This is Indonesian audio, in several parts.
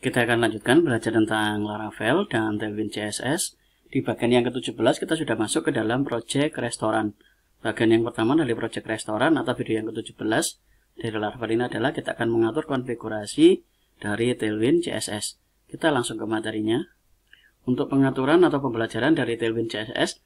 Kita akan lanjutkan belajar tentang Laravel dan Tailwind CSS. Di bagian yang ke-17 kita sudah masuk ke dalam project restoran. Bagian yang pertama dari project restoran atau video yang ke-17 dari Laravel ini adalah kita akan mengatur konfigurasi dari Tailwind CSS. Kita langsung ke materinya. Untuk pengaturan atau pembelajaran dari Tailwind CSS,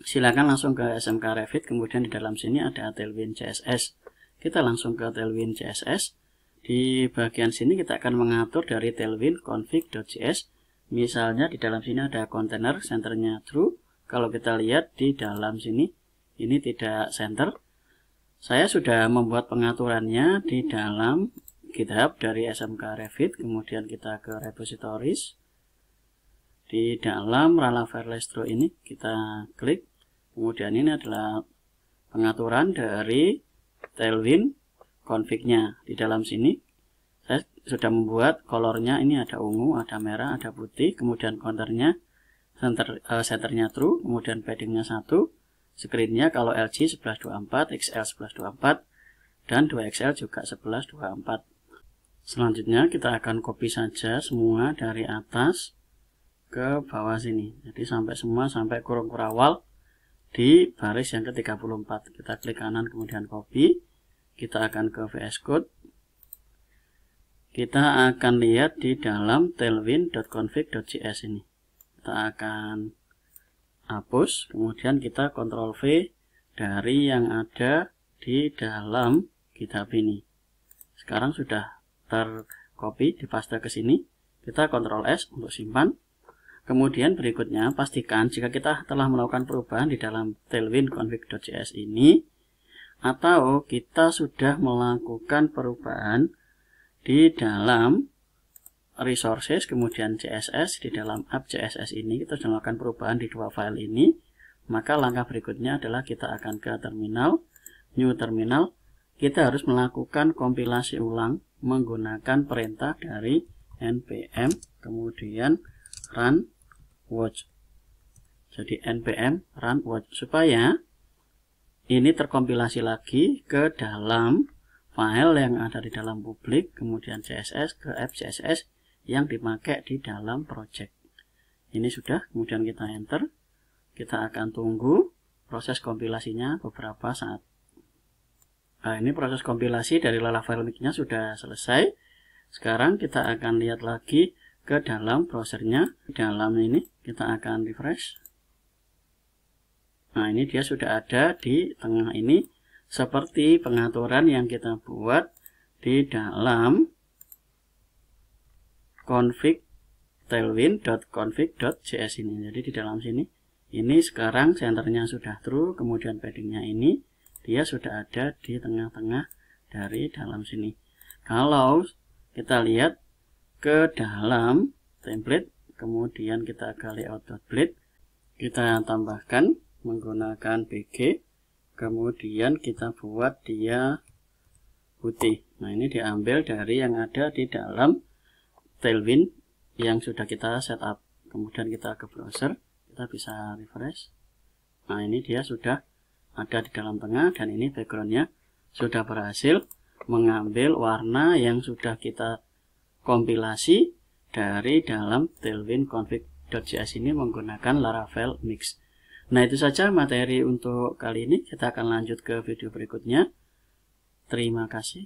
silakan langsung ke SMK Revit, kemudian di dalam sini ada Tailwind CSS. Kita langsung ke Tailwind CSS. Di bagian sini kita akan mengatur dari Tailwind config.js. Misalnya di dalam sini ada kontainer, centernya true. Kalau kita lihat di dalam sini, ini tidak center. Saya sudah membuat pengaturannya di dalam GitHub dari SMK Revit. Kemudian kita ke repositories. Di dalam Laravel Lestro ini kita klik. Kemudian ini adalah pengaturan dari Tailwind config-nya. Di dalam sini saya sudah membuat colornya, ini ada ungu, ada merah, ada putih, kemudian counternya centernya true, kemudian paddingnya 1, screennya kalau LG 1124, XL 1124, dan 2XL juga 1124. Selanjutnya kita akan copy saja semua dari atas ke bawah sini, jadi sampai semua sampai kurung kurawal di baris yang ke-34. Kita klik kanan kemudian copy. Kita akan ke VS Code. Kita akan lihat di dalam tailwind.config.js ini. Kita akan hapus, kemudian kita Ctrl V dari yang ada di dalam GitHub ini. Sekarang sudah tercopy, dipaste ke sini. Kita Ctrl S untuk simpan. Kemudian berikutnya pastikan jika kita telah melakukan perubahan di dalam tailwind config.js ini, atau kita sudah melakukan perubahan di dalam resources, kemudian CSS, di dalam app CSS ini kita sudah melakukan perubahan di dua file ini, maka langkah berikutnya adalah kita akan ke terminal, new terminal. Kita harus melakukan kompilasi ulang menggunakan perintah dari npm kemudian run watch. Jadi npm run watch supaya ini terkompilasi lagi ke dalam file yang ada di dalam publik, kemudian CSS ke app CSS yang dipakai di dalam project. Ini sudah, kemudian kita enter. Kita akan tunggu proses kompilasinya beberapa saat. Nah, ini proses kompilasi dari Laravel Mix-nya sudah selesai. Sekarang kita akan lihat lagi ke dalam browsernya. Di dalam ini kita akan refresh. Nah, ini dia sudah ada di tengah ini seperti pengaturan yang kita buat di dalam config tailwind.config.js ini. Jadi di dalam sini, ini sekarang centernya sudah true, kemudian paddingnya ini dia sudah ada di tengah-tengah dari dalam sini. Kalau kita lihat ke dalam template, kemudian kita ke layout.blade, kita tambahkan menggunakan BG, kemudian kita buat dia putih. Nah, ini diambil dari yang ada di dalam Tailwind yang sudah kita setup. Kemudian kita ke browser, kita bisa refresh. Nah, ini dia sudah ada di dalam tengah, dan ini backgroundnya sudah berhasil mengambil warna yang sudah kita kompilasi dari dalam Tailwind config.js ini menggunakan Laravel Mix. Nah, itu saja materi untuk kali ini. Kita akan lanjut ke video berikutnya. Terima kasih.